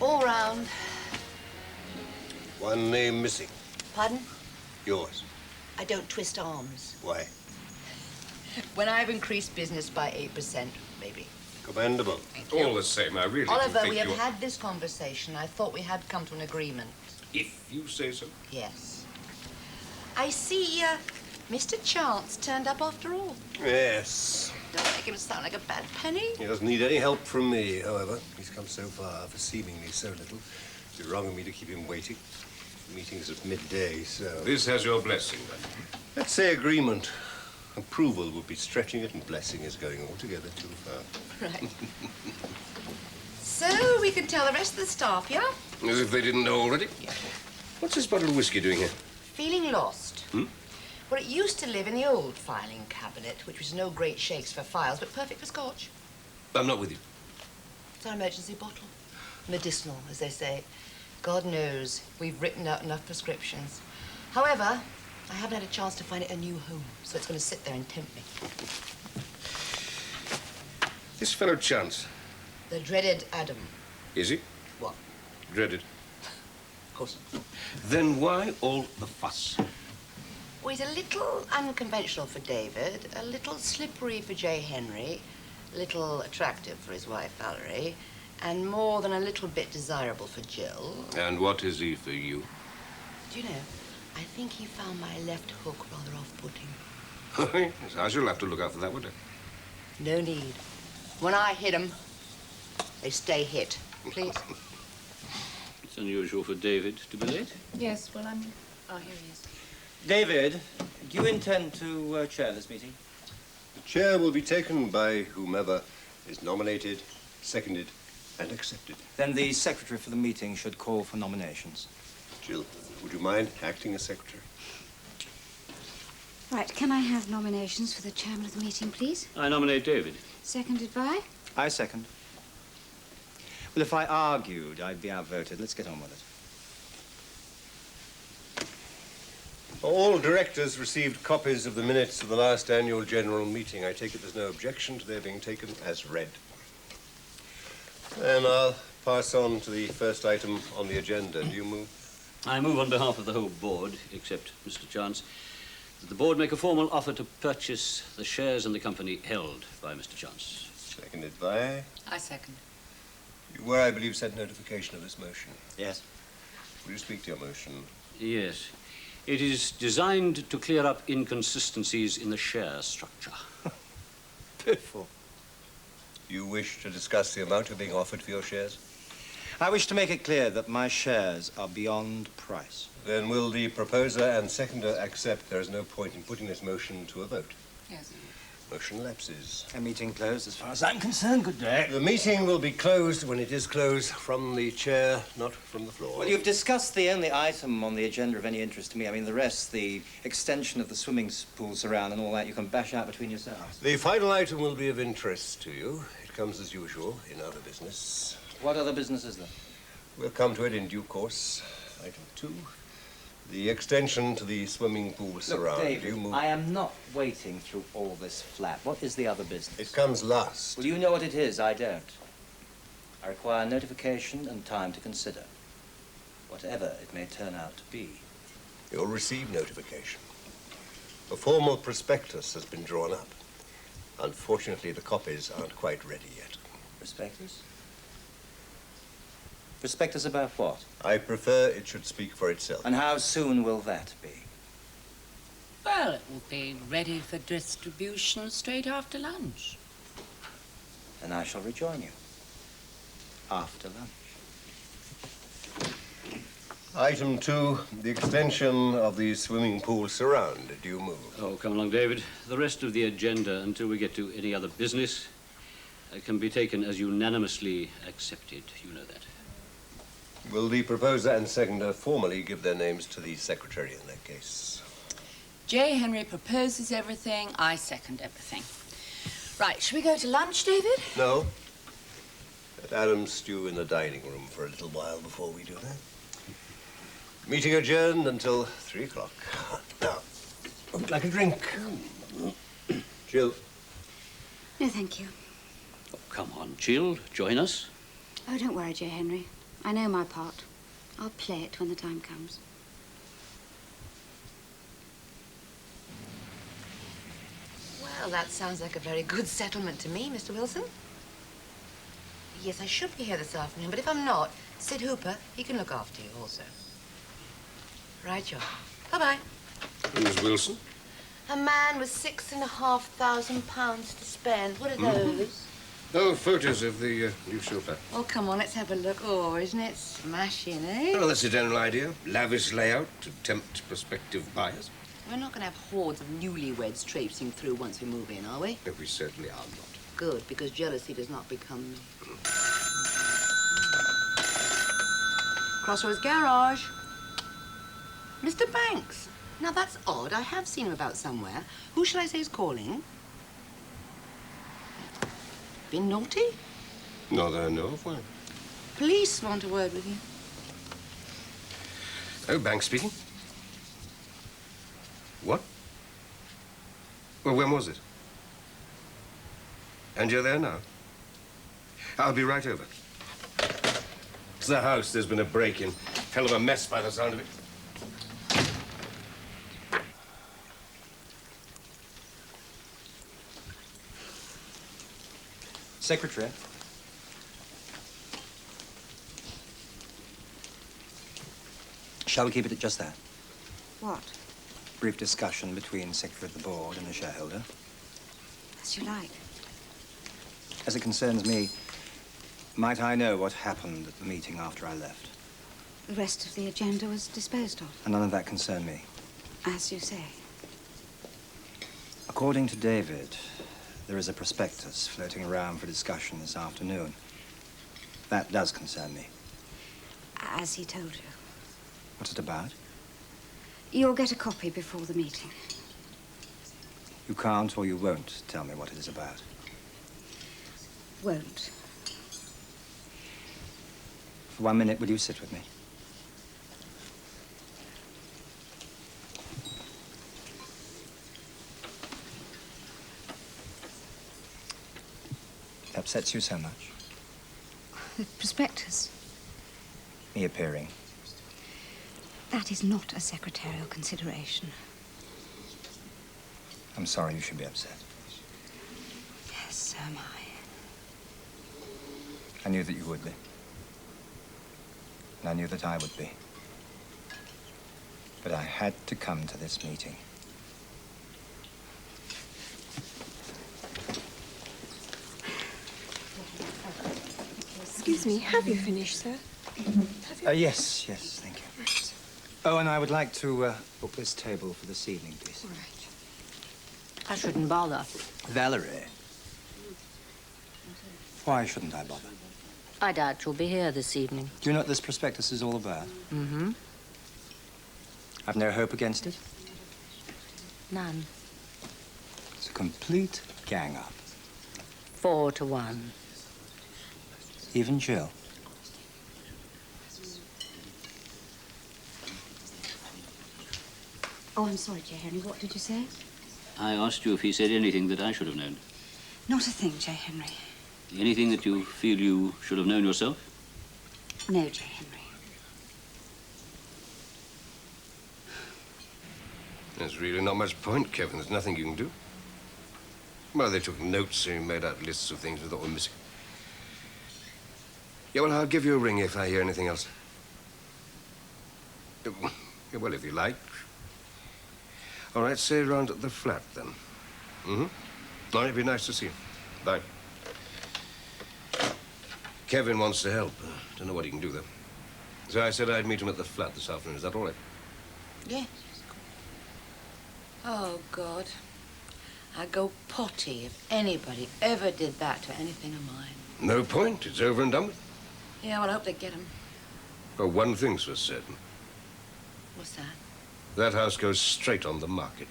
All round. One name missing. Pardon? Yours. I don't twist arms. Why? When I've increased business by 8%, maybe. Commendable. All the same, I really Oliver, think we have you're... had this conversation. I thought we had come to an agreement. If you say so. Yes. I see, Mr. Chance turned up after all. Yes. Don't make him sound like a bad penny. He doesn't need any help from me, however. He's come so far for seemingly so little. It'd be wrong of me to keep him waiting. The meeting's at midday, so... This has your blessing, then? Let's say agreement. Approval would be stretching it, and blessing is going altogether too far. Right. So we can tell the rest of the staff, yeah? As if they didn't know already? Yeah. What's this bottle of whiskey doing here? Feeling lost. Hmm? Well, it used to live in the old filing cabinet, which was no great shakes for files, but perfect for scotch. I'm not with you. It's our emergency bottle. Medicinal, as they say. God knows, we've written out enough prescriptions. However, I haven't had a chance to find it a new home, so it's going to sit there and tempt me. This fellow Chance. The dreaded Adam. Is he? What? Dreaded. Of course. Then why all the fuss? Well, he's a little unconventional for David, a little slippery for J. Henry, a little attractive for his wife, Valerie, and more than a little bit desirable for Jill. And what is he for you? Do you know, I think he found my left hook rather off-putting. Yes, I shall have to look out for that, wouldn't I? No need. When I hit 'em, they stay hit. Please. It's unusual for David to be late. Yes, well, Oh, here he is. David, do you intend to chair this meeting? The chair will be taken by whomever is nominated, seconded, and accepted. Then the secretary for the meeting should call for nominations. Jill, would you mind acting as secretary? Right, can I have nominations for the chairman of the meeting, please? I nominate David. Seconded by? I second. Well, if I argued, I'd be outvoted. Let's get on with it. All directors received copies of the minutes of the last annual general meeting. I take it there's no objection to their being taken as read. And I'll pass on to the first item on the agenda. Do you move? I move on behalf of the whole board, except Mr. Chance, that the board make a formal offer to purchase the shares in the company held by Mr. Chance. Seconded by? I second. You were, I believe, sent notification of this motion. Yes. Will you speak to your motion? Yes. It is designed to clear up inconsistencies in the share structure. Piffle. You wish to discuss the amount you're being offered for your shares? I wish to make it clear that my shares are beyond price. Then will the proposer and seconder accept there is no point in putting this motion to a vote? Yes. Motion lapses. A meeting closed as far as I'm concerned. Good day. The meeting will be closed when it is closed from the chair, not from the floor. Well, you've discussed the only item on the agenda of any interest to me. I mean, the rest, the extension of the swimming pool surround and all that, you can bash out between yourselves. The final item will be of interest to you. It comes as usual in other business. What other business is there? We'll come to it in due course. Item 2. The extension to the swimming pool surround. Look, David, You move. I am not waiting through all this flap. What is the other business? It comes last. Well, you know what it is. I don't. I require notification and time to consider. Whatever it may turn out to be. You'll receive notification. A formal prospectus has been drawn up. Unfortunately, the copies aren't quite ready yet. Prospectus? Prospectus about what? I prefer it should speak for itself. And how soon will that be? Well, it will be ready for distribution straight after lunch. And I shall rejoin you. After lunch. Item 2, the extension of the swimming pool surround. Do you move? Oh, come along, David. The rest of the agenda, until we get to any other business, can be taken as unanimously accepted. You know that. Will the proposer and seconder formally give their names to the secretary in that case? J. Henry proposes everything, I second everything. Right, shall we go to lunch, David? No. Let Adam stew in the dining room for a little while before we do that. Meeting adjourned until 3 o'clock. Now, would like a drink? Jill. No, thank you. Oh, come on, Jill. Join us. Oh, don't worry, J. Henry. I know my part. I'll play it when the time comes. Well, that sounds like a very good settlement to me, Mr. Wilson. Yes, I should be here this afternoon, but if I'm not, Sid Hooper, he can look after you also. Right, you are. Bye-bye. Miss Wilson? A man with £6,500 to spend. What are those? Oh, photos of the new chauffeur. Oh, come on, let's have a look. Oh, isn't it smashing, eh? Well, that's a general idea. Lavish layout to tempt prospective buyers. We're not going to have hordes of newlyweds traipsing through once we move in, are we? No, we certainly are not. Good, because jealousy does not become me. Crossroads Garage. Mr. Banks. Now, that's odd. I have seen him about somewhere. Who shall I say is calling? Been naughty? Not that I know of. Why? Police want a word with you. Oh, Banks speaking. What? Well, when was it? And you're there now? I'll be right over. It's the house. There's been a break-in. Hell of a mess by the sound of it. Secretary. Shall we keep it at just that? What? Brief discussion between Secretary of the Board and the shareholder. As you like. As it concerns me, might I know what happened at the meeting after I left? The rest of the agenda was disposed of. And none of that concerned me. As you say. According to David, there is a prospectus floating around for discussion this afternoon. That does concern me. As he told you. What's it about? You'll get a copy before the meeting. You can't or you won't tell me what it is about. Won't. For 1 minute, will you sit with me? It upsets you so much? The prospectus. Me appearing. That is not a secretarial consideration. I'm sorry you should be upset. Yes, so am I. I knew that you would be. And I knew that I would be. But I had to come to this meeting. Excuse me, have you finished, sir? Yes, thank you. Right. Oh, and I would like to book this table for this evening, please. All right. I shouldn't bother. Valerie. Why shouldn't I bother? I doubt you'll be here this evening. Do you know what this prospectus is all about? Mm-hmm. I've no hope against it. None. It's a complete gang-up. 4 to 1. Even Jill. Oh, I'm sorry, J. Henry. What did you say? I asked you if he said anything that I should have known. Not a thing, J. Henry. Anything that you feel you should have known yourself? No, J. Henry. There's really not much point, Kevin. There's nothing you can do. Well, they took notes and made out lists of things we thought were missing. Yeah, well, I'll give you a ring if I hear anything else. Yeah, well, if you like. All right, say round at the flat, then. Mm-hmm. All right, it'd be nice to see you. Bye. Kevin wants to help. Don't know what he can do, though. So I said I'd meet him at the flat this afternoon. Is that all right? Yes. Oh, God. I'd go potty if anybody ever did that to anything of mine. No point. It's over and done with. Yeah, well, I hope they get him. Well, one thing's for certain. What's that? That house goes straight on the market.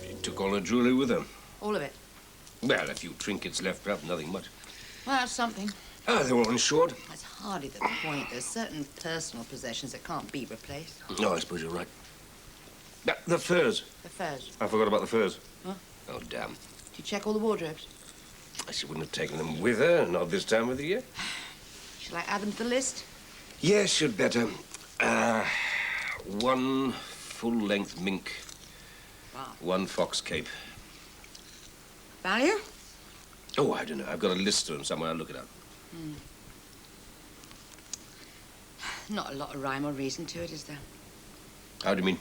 She took all her jewelry with her. All of it. Well, a few trinkets left, perhaps nothing much. Well, that's something. Ah, they were insured. That's hardly the point. There's certain personal possessions that can't be replaced. No, I suppose you're right. The furs. The furs. I forgot about the furs. Huh? Oh, damn. Did you check all the wardrobes? She wouldn't have taken them with her, not this time of the year. Shall I add them to the list? Yes, you'd better. One full-length mink. Wow. One fox cape. Value? Oh, I don't know. I've got a list of them somewhere. I'll look it up. Not a lot of rhyme or reason to it, is there? How do you mean?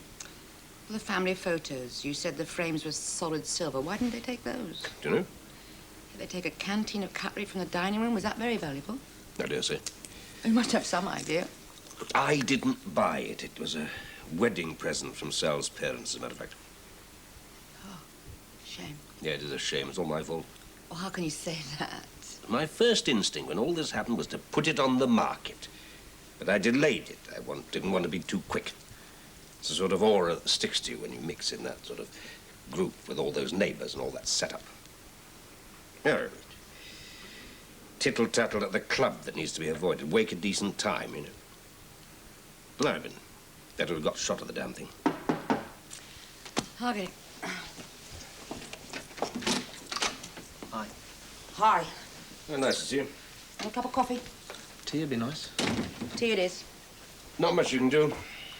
Well, the family photos. You said the frames were solid silver. Why didn't they take those? Do you know? Did they take a canteen of cutlery from the dining room? Was that very valuable? I dare say. You must have some idea. I didn't buy it. It was a wedding present from Sal's parents, as a matter of fact. Oh, shame. Yeah, it is a shame. It's all my fault. Well, how can you say that? My first instinct when all this happened was to put it on the market. But I delayed it. I didn't want to be too quick. It's the sort of aura that sticks to you when you mix in that sort of group with all those neighbors and all that setup. No. Tittle-tattle at the club that needs to be avoided. Wake a decent time, you know. No, I've been better have got shot at the damn thing. Harvey. Hi. Hi. Oh, nice to see you. Want a cup of coffee? Tea would be nice. Tea it is. Not much you can do.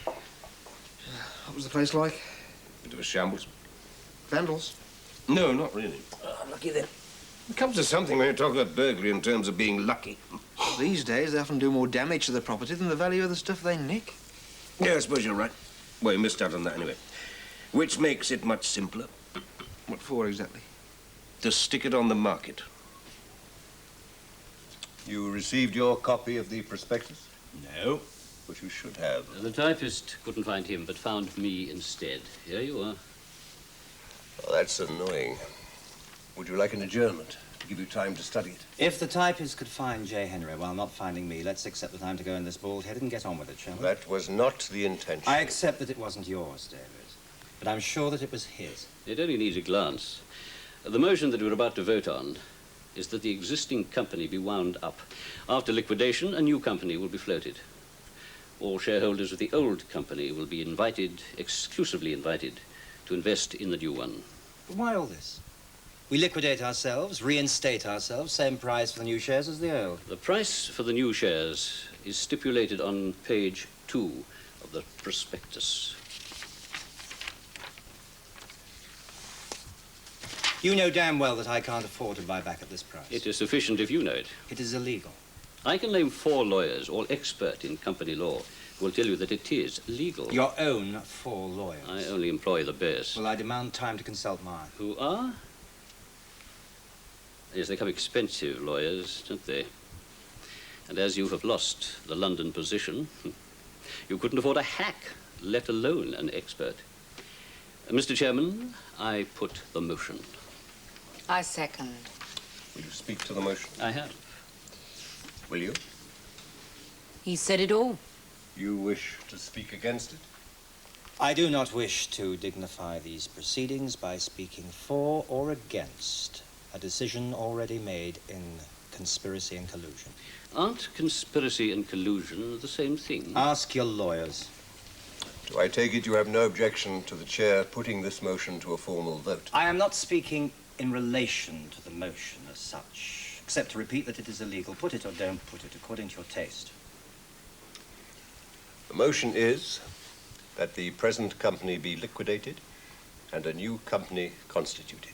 What was the place like? Bit of a shambles. Vandals? No, not really. Lucky then. It comes to something when you talk about burglary in terms of being lucky. These days, they often do more damage to the property than the value of the stuff they nick. Yeah, I suppose you're right. Well, you missed out on that anyway. Which makes it much simpler. What for, exactly? To stick it on the market. You received your copy of the prospectus? No. Which you should have. The typist couldn't find him, but found me instead. Here you are. Oh, that's annoying. Would you like an adjournment to give you time to study it? If the typist could find J. Henry while not finding me, let's accept the time to go in this bald-headed and get on with it, shall we? That was not the intention. I accept that it wasn't yours, David. But I'm sure that it was his. It only needs a glance. The motion that we're about to vote on is that the existing company be wound up. After liquidation, a new company will be floated. All shareholders of the old company will be invited, exclusively invited, to invest in the new one. But why all this? We liquidate ourselves, reinstate ourselves, same price for the new shares as the old. The price for the new shares is stipulated on page 2 of the prospectus. You know damn well that I can't afford to buy back at this price. It is sufficient if you know it. It is illegal. I can name 4 lawyers, all expert in company law, who will tell you that it is legal. Your own 4 lawyers. I only employ the best. Well, I demand time to consult mine. Who are? Yes, they come expensive, lawyers, don't they? And as you have lost the London position, you couldn't afford a hack, let alone an expert. Mr. Chairman, I put the motion. I second. Will you speak to the motion? I have. Will you? He said it all. You wish to speak against it? I do not wish to dignify these proceedings by speaking for or against a decision already made in conspiracy and collusion. Aren't conspiracy and collusion the same thing? Ask your lawyers. Do I take it you have no objection to the chair putting this motion to a formal vote? I am not speaking in relation to the motion as such, except to repeat that it is illegal. Put it or don't put it, according to your taste. The motion is that the present company be liquidated and a new company constituted.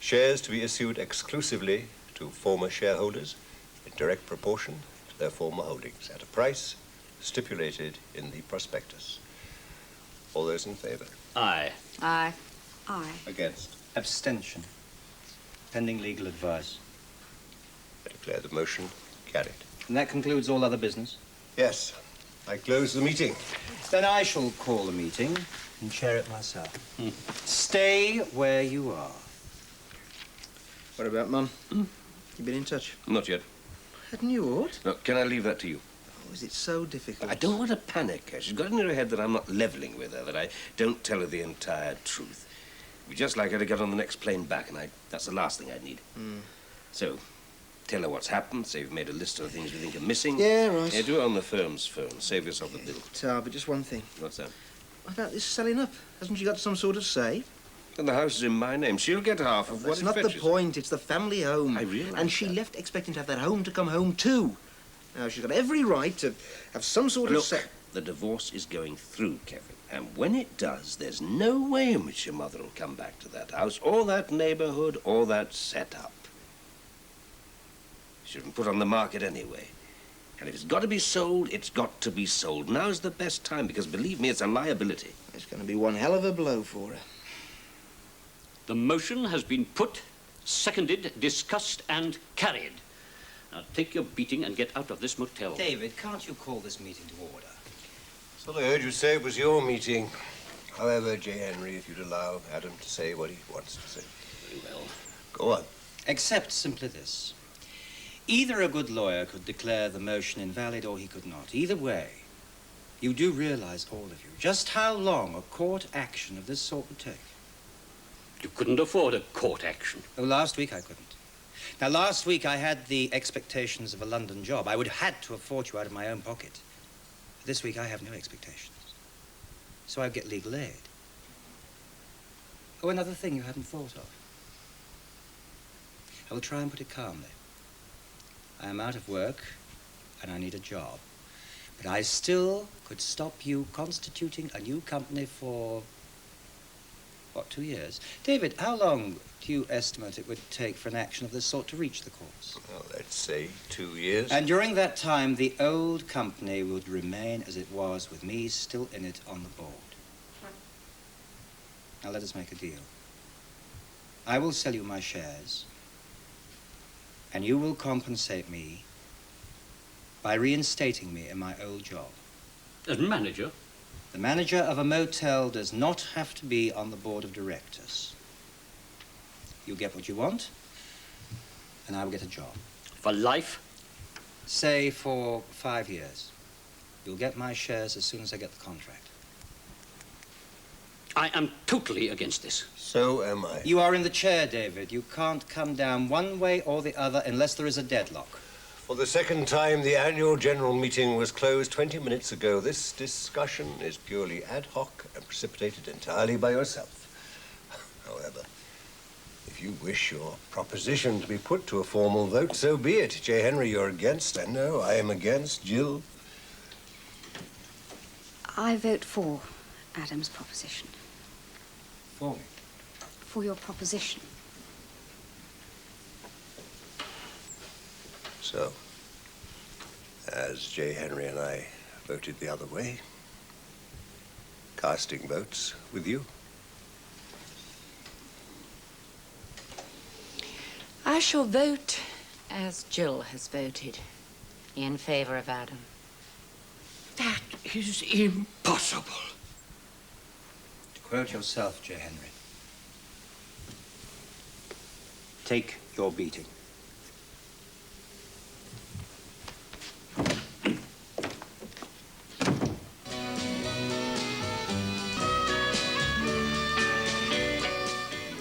Shares to be issued exclusively to former shareholders in direct proportion to their former holdings at a price stipulated in the prospectus. All those in favor? Aye. Aye. Aye. Against? Abstention. Pending legal advice. I declare the motion carried. And that concludes all other business. Yes, I close the meeting. Then I shall call the meeting and chair it myself. Stay where you are. What about Mum? You been in touch? Not yet. Hadn't you ought? No, can I leave that to you? Oh, is it so difficult? I don't want to panic her. She's got in her head that I'm not leveling with her, that I don't tell her the entire truth. We'd just like her to get on the next plane back, and that's the last thing I need. So, tell her what's happened, say we've made a list of the things we think are missing. Yeah, right. Yeah, do it on the firm's phone. Save yourself the bill. But just one thing. What's that? What about this selling up? Hasn't she got some sort of say? And the house is in my name. She'll get half of what That's it not fetches. the point. It's the family home. I realise And she that. left expecting to have that home to come home to. Now, she's got every right to have some sort of Look, say. the divorce is going through, Kevin. And when it does, there's no way in which your mother will come back to that house, or that neighborhood, or that setup. She's been put on the market anyway. And if it's got to be sold, it's got to be sold. Now's the best time, because believe me, it's a liability. It's going to be one hell of a blow for her. The motion has been put, seconded, discussed, and carried. Now take your beating and get out of this motel. David, can't you call this meeting to order? So I heard you say it was your meeting. However, J. Henry, if you'd allow Adam to say what he wants to say. Very well. Go on. Except simply this. Either a good lawyer could declare the motion invalid or he could not. Either way, you do realize, all of you, just how long a court action of this sort would take. You couldn't afford a court action. Oh, last week I couldn't. Now, last week I had the expectations of a London job. I would have had to afford you out of my own pocket. This week I have no expectations. So I get legal aid. Oh, another thing you hadn't thought of. I will try and put it calmly. I am out of work and I need a job. But I still could stop you constituting a new company for, what, 2 years? David, how long do you estimate it would take for an action of this sort to reach the courts? Well, let's say 2 years. And during that time, the old company would remain as it was, with me still in it on the board. Now let us make a deal. I will sell you my shares, and you will compensate me by reinstating me in my old job. As manager? The manager of a motel does not have to be on the board of directors. You get what you want, and I will get a job. For life? Say for 5 years. You'll get my shares as soon as I get the contract. I am totally against this. So am I. You are in the chair, David. You can't come down one way or the other unless there is a deadlock. For the second time, the annual general meeting was closed 20 minutes ago. This discussion is purely ad hoc and precipitated entirely by yourself. However, if you wish your proposition to be put to a formal vote, so be it. J. Henry, you're against. I know I am against. Jill? I vote for Adam's proposition. For me? For your proposition. So, as J. Henry and I voted the other way, casting votes with you. I shall vote as Jill has voted. In favor of Adam. That is impossible. To quote yourself, J. Henry. Take your beating.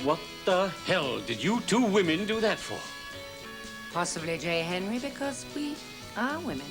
What the hell did you two women do that for? Possibly, J. Henry, because we are women.